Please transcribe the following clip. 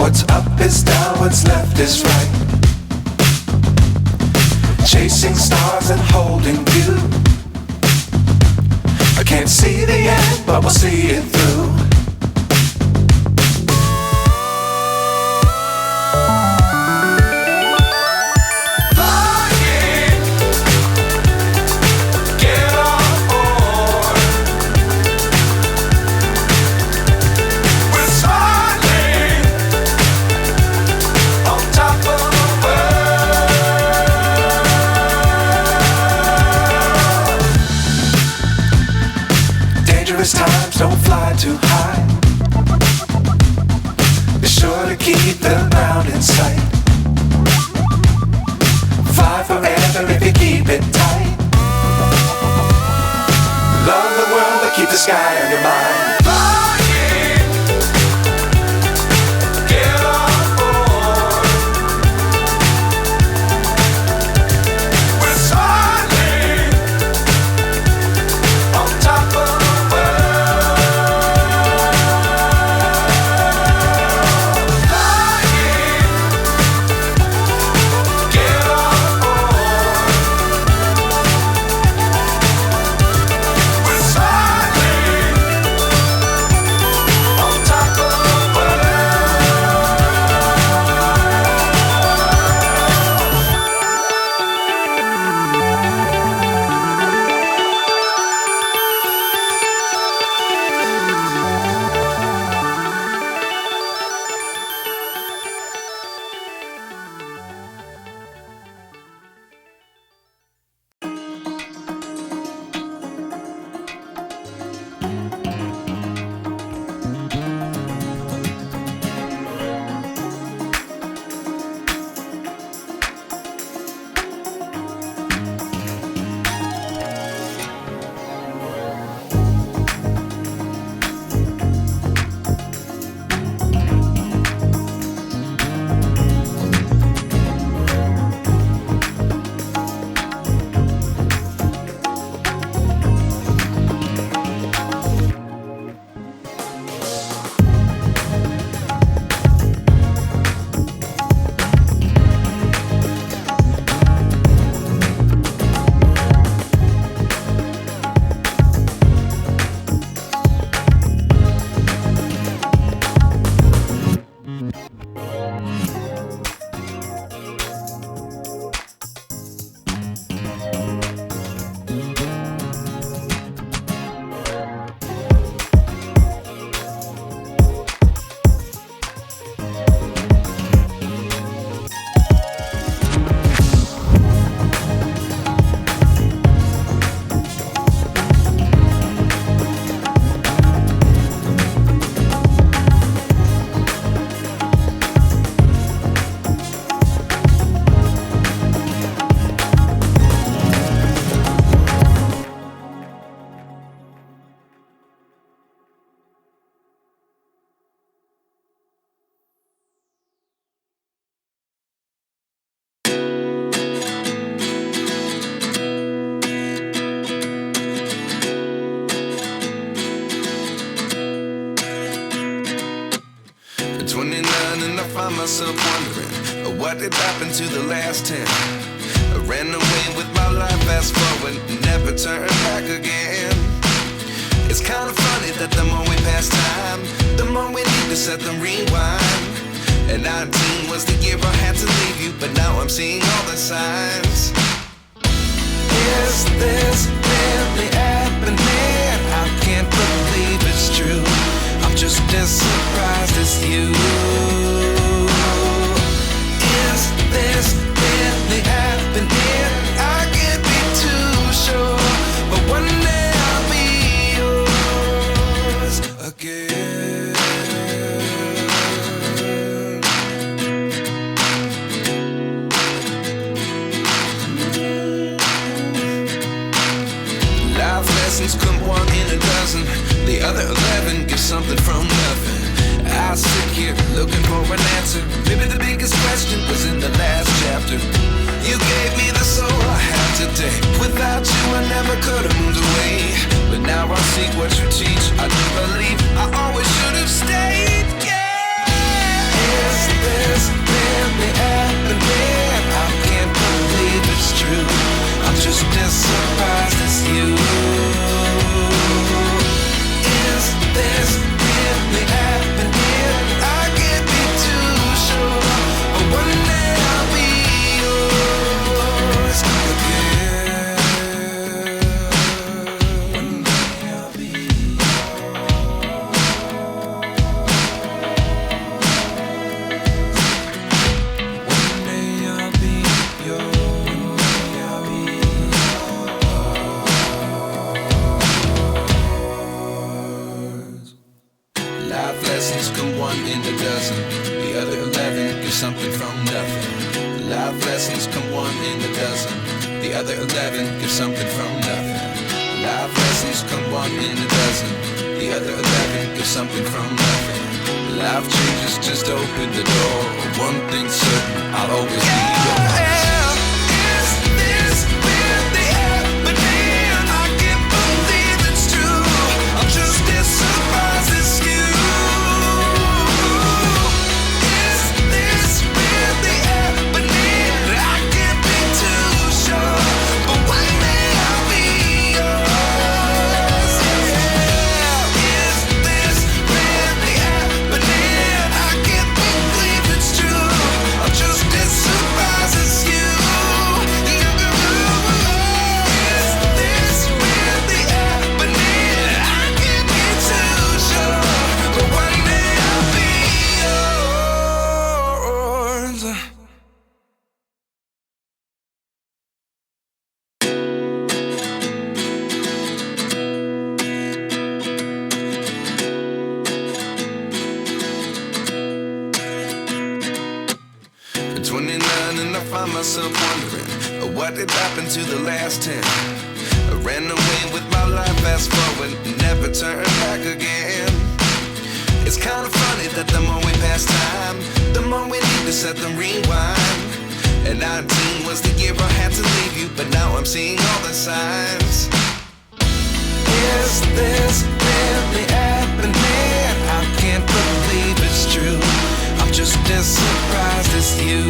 What's up is down, what's left is right. Chasing stars and holding you. I can't see the end, but we'll see it through. Times don't fly too high. Be sure to keep the ground in sight. Fly forever if you keep it tight. Love the world but keep the sky on your mind. Myself wondering what did happen to the last 10. I ran away with my life, fast forward, never turn back again. It's kind of funny that the more we pass time, the more we need to set them rewind. And 19 was the year I had to leave you, but now I'm seeing all the signs. Is this really happening? I can't believe it's true. I'm just as surprised as you. Is this really happening? I can't be too sure, but one day I'll be yours again. Life lessons come one in a dozen. The other 11 give something from nothing. I sit here looking for an answer. Maybe the biggest question was in the last chapter. You gave me the soul I have today. Without you I never could have moved away. But now I see what you teach. I do believe I always should have stayed. Yeah. Is Life lessons come one in a dozen. The other 11 give something from nothing. Life lessons come one in a dozen. The other 11 give something from nothing. Life lessons come one in a dozen. The other 11 give something from nothing. Life changes, just open the door. One thing's certain, I'll always be yours. Is this really happening? I can't believe it's true. I'm just as surprised as you. Is this really happening? I can't be too sure, but one day I'll be yours. Is this really happening? I can't believe it's true. I'm just as surprised as you. Is this really happening? I can't be too sure, but one day I'll be yours. 29 and I find myself wondering, what did happen to the last 10? I ran away with my life, fast forward, never turn back again. It's kind of funny that the more we pass time, the more we need to set the rewind. And 19 was the year I had to leave you, but now I'm seeing all the signs. Is this really happening? I can't believe it's true. I'm just as surprised as you.